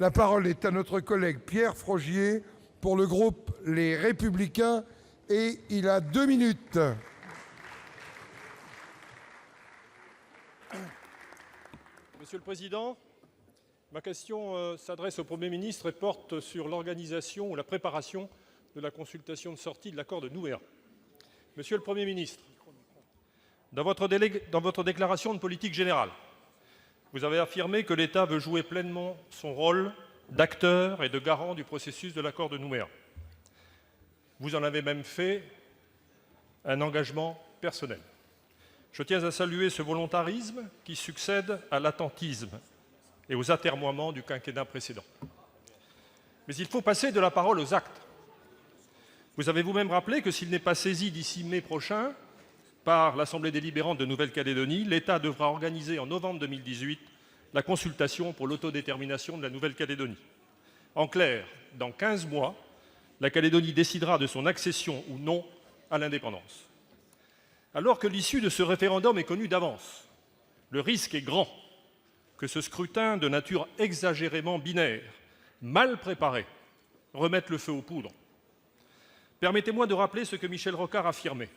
La parole est à notre collègue Pierre Frogier pour le groupe Les Républicains et il a 2 minutes. Monsieur le Président, ma question s'adresse au Premier ministre et porte sur l'organisation ou la préparation de la consultation de sortie de l'accord de Nouméa. Monsieur le Premier ministre, dans votre déclaration de politique générale, vous avez affirmé que l'État veut jouer pleinement son rôle d'acteur et de garant du processus de l'accord de Nouméa. Vous en avez même fait un engagement personnel. Je tiens à saluer ce volontarisme qui succède à l'attentisme et aux atermoiements du quinquennat précédent. Mais il faut passer de la parole aux actes. Vous avez vous-même rappelé que s'il n'est pas saisi d'ici mai prochain par l'Assemblée délibérante de Nouvelle-Calédonie, l'État devra organiser en novembre 2018 la consultation pour l'autodétermination de la Nouvelle-Calédonie. En clair, dans 15 mois, la Calédonie décidera de son accession ou non à l'indépendance. Alors que l'issue de ce référendum est connue d'avance, le risque est grand que ce scrutin de nature exagérément binaire, mal préparé, remette le feu aux poudres. Permettez-moi de rappeler ce que Michel Rocard affirmait.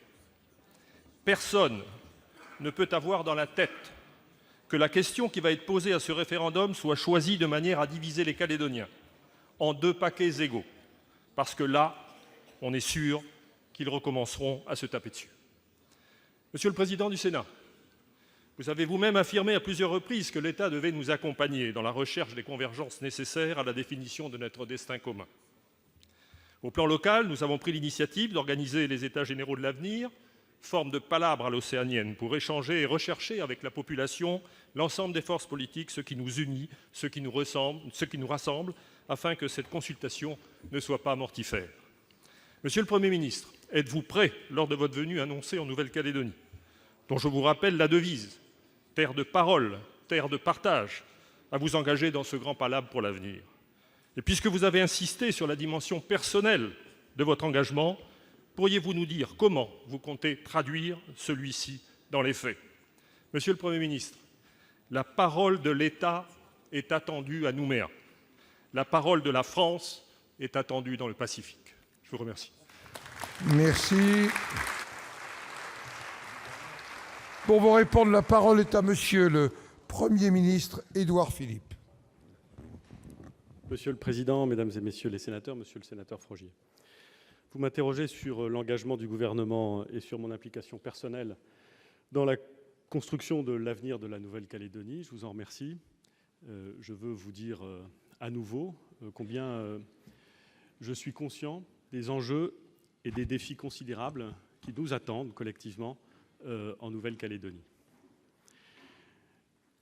Personne ne peut avoir dans la tête que la question qui va être posée à ce référendum soit choisie de manière à diviser les Calédoniens en 2 paquets égaux, parce que là, on est sûr qu'ils recommenceront à se taper dessus. Monsieur le Président du Sénat, vous avez vous-même affirmé à plusieurs reprises que l'État devait nous accompagner dans la recherche des convergences nécessaires à la définition de notre destin commun. Au plan local, nous avons pris l'initiative d'organiser les États généraux de l'avenir, forme de palabre à l'océanienne, pour échanger et rechercher avec la population l'ensemble des forces politiques, ce qui nous unit, ce qui nous rassemble, afin que cette consultation ne soit pas mortifère. Monsieur le Premier ministre, êtes-vous prêt, lors de votre venue annoncée en Nouvelle-Calédonie, dont je vous rappelle la devise « terre de parole, terre de partage », à vous engager dans ce grand palabre pour l'avenir? Et puisque vous avez insisté sur la dimension personnelle de votre engagement, pourriez-vous nous dire comment vous comptez traduire celui-ci dans les faits? Monsieur le Premier ministre, la parole de l'État est attendue à Nouméa. La parole de la France est attendue dans le Pacifique. Je vous remercie. Merci. Pour vous répondre, la parole est à Monsieur le Premier ministre Édouard Philippe. Monsieur le Président, Mesdames et Messieurs les sénateurs, Monsieur le sénateur Frogier, vous m'interrogez sur l'engagement du gouvernement et sur mon implication personnelle dans la construction de l'avenir de la Nouvelle-Calédonie. Je vous en remercie. Je veux vous dire à nouveau combien je suis conscient des enjeux et des défis considérables qui nous attendent collectivement en Nouvelle-Calédonie.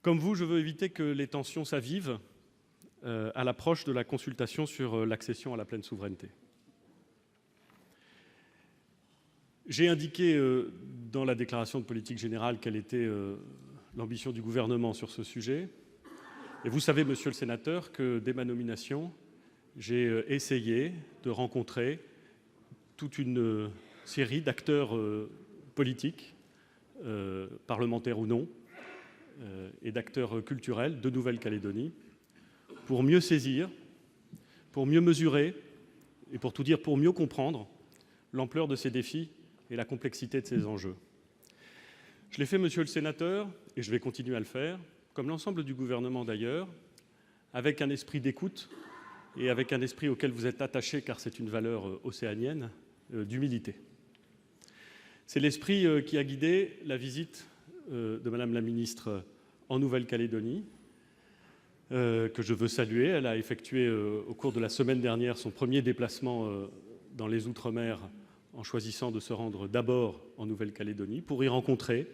Comme vous, je veux éviter que les tensions s'avivent à l'approche de la consultation sur l'accession à la pleine souveraineté. J'ai indiqué dans la déclaration de politique générale quelle était l'ambition du gouvernement sur ce sujet. Et vous savez, monsieur le sénateur, que dès ma nomination, j'ai essayé de rencontrer toute une série d'acteurs politiques, parlementaires ou non, et d'acteurs culturels de Nouvelle-Calédonie, pour mieux saisir, pour mieux mesurer, et pour tout dire, pour mieux comprendre l'ampleur de ces défis et la complexité de ces enjeux. Je l'ai fait, monsieur le sénateur, et je vais continuer à le faire, comme l'ensemble du gouvernement d'ailleurs, avec un esprit d'écoute et avec un esprit auquel vous êtes attaché, car c'est une valeur océanienne, d'humilité. C'est l'esprit qui a guidé la visite de Madame la ministre en Nouvelle-Calédonie, que je veux saluer. Elle a effectué au cours de la semaine dernière son premier déplacement dans les Outre-mer en choisissant de se rendre d'abord en Nouvelle-Calédonie pour y rencontrer,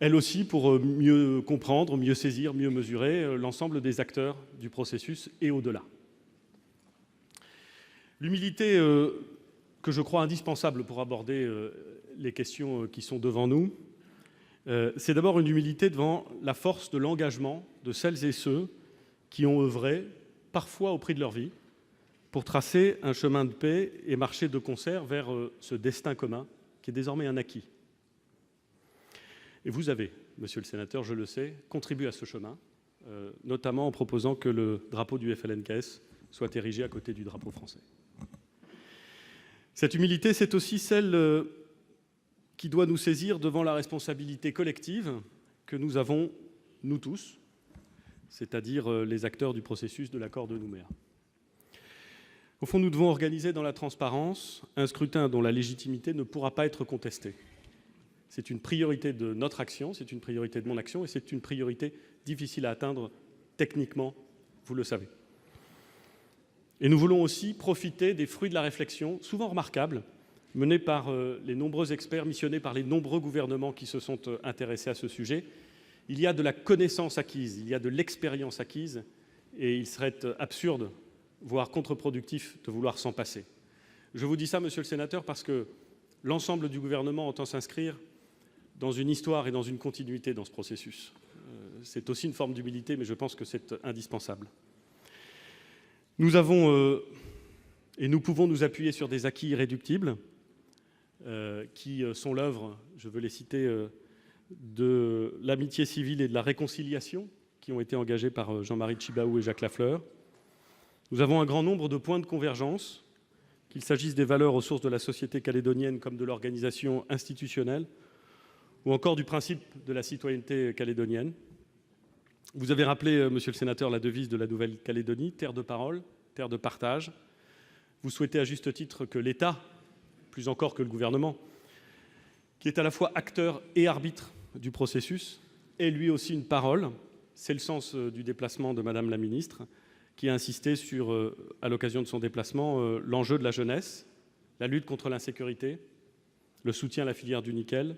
elle aussi, pour mieux comprendre, mieux saisir, mieux mesurer l'ensemble des acteurs du processus et au-delà. L'humilité que je crois indispensable pour aborder les questions qui sont devant nous, c'est d'abord une humilité devant la force de l'engagement de celles et ceux qui ont œuvré, parfois au prix de leur vie, pour tracer un chemin de paix et marcher de concert vers ce destin commun qui est désormais un acquis. Et vous avez, monsieur le sénateur, je le sais, contribué à ce chemin notamment en proposant que le drapeau du FLNKS soit érigé à côté du drapeau français. Cette humilité, c'est aussi celle qui doit nous saisir devant la responsabilité collective que nous avons, nous tous, c'est-à-dire les acteurs du processus de l'accord de Nouméa. Au fond, nous devons organiser dans la transparence un scrutin dont la légitimité ne pourra pas être contestée. C'est une priorité de notre action, c'est une priorité de mon action, et c'est une priorité difficile à atteindre techniquement, vous le savez. Et nous voulons aussi profiter des fruits de la réflexion, souvent remarquables, menée par les nombreux experts, missionnés par les nombreux gouvernements qui se sont intéressés à ce sujet. Il y a de la connaissance acquise, il y a de l'expérience acquise, et il serait absurde, voire contre-productif, de vouloir s'en passer. Je vous dis ça, monsieur le sénateur, parce que l'ensemble du gouvernement entend s'inscrire dans une histoire et dans une continuité dans ce processus. C'est aussi une forme d'humilité, mais je pense que c'est indispensable. Nous avons et nous pouvons nous appuyer sur des acquis irréductibles qui sont l'œuvre, je veux les citer, de l'amitié civile et de la réconciliation qui ont été engagés par Jean-Marie Tjibaou et Jacques Lafleur. Nous avons un grand nombre de points de convergence, qu'il s'agisse des valeurs aux sources de la société calédonienne comme de l'organisation institutionnelle, ou encore du principe de la citoyenneté calédonienne. Vous avez rappelé, monsieur le sénateur, la devise de la Nouvelle-Calédonie, terre de parole, terre de partage. Vous souhaitez à juste titre que l'État, plus encore que le gouvernement, qui est à la fois acteur et arbitre du processus, ait lui aussi une parole. C'est le sens du déplacement de Madame la ministre, qui a insisté sur, à l'occasion de son déplacement, l'enjeu de la jeunesse, la lutte contre l'insécurité, le soutien à la filière du nickel,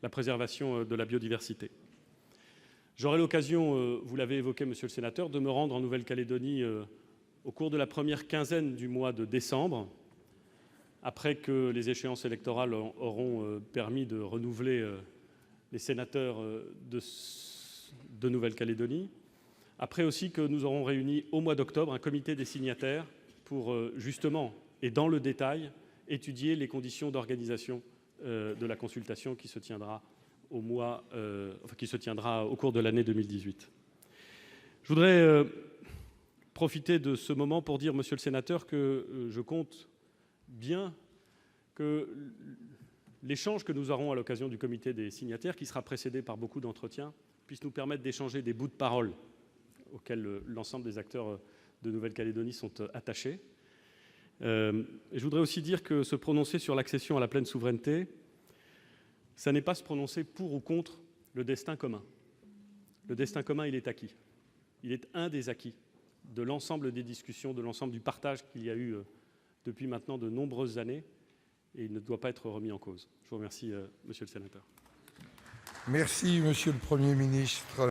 la préservation de la biodiversité. J'aurai l'occasion, vous l'avez évoqué, monsieur le sénateur, de me rendre en Nouvelle-Calédonie au cours de la première quinzaine du mois de décembre, après que les échéances électorales auront permis de renouveler les sénateurs de Nouvelle-Calédonie, après aussi que nous aurons réuni au mois d'octobre un comité des signataires pour justement, et dans le détail, étudier les conditions d'organisation de la consultation qui se tiendra au cours de l'année 2018. Je voudrais profiter de ce moment pour dire, monsieur le sénateur, que je compte bien que l'échange que nous aurons à l'occasion du comité des signataires, qui sera précédé par beaucoup d'entretiens, puisse nous permettre d'échanger des bouts de parole auxquels l'ensemble des acteurs de Nouvelle-Calédonie sont attachés. Et je voudrais aussi dire que se prononcer sur l'accession à la pleine souveraineté, ça n'est pas se prononcer pour ou contre le destin commun. Le destin commun, il est acquis. Il est un des acquis de l'ensemble des discussions, de l'ensemble du partage qu'il y a eu depuis maintenant de nombreuses années, et il ne doit pas être remis en cause. Je vous remercie, monsieur le sénateur. Merci, monsieur le Premier ministre.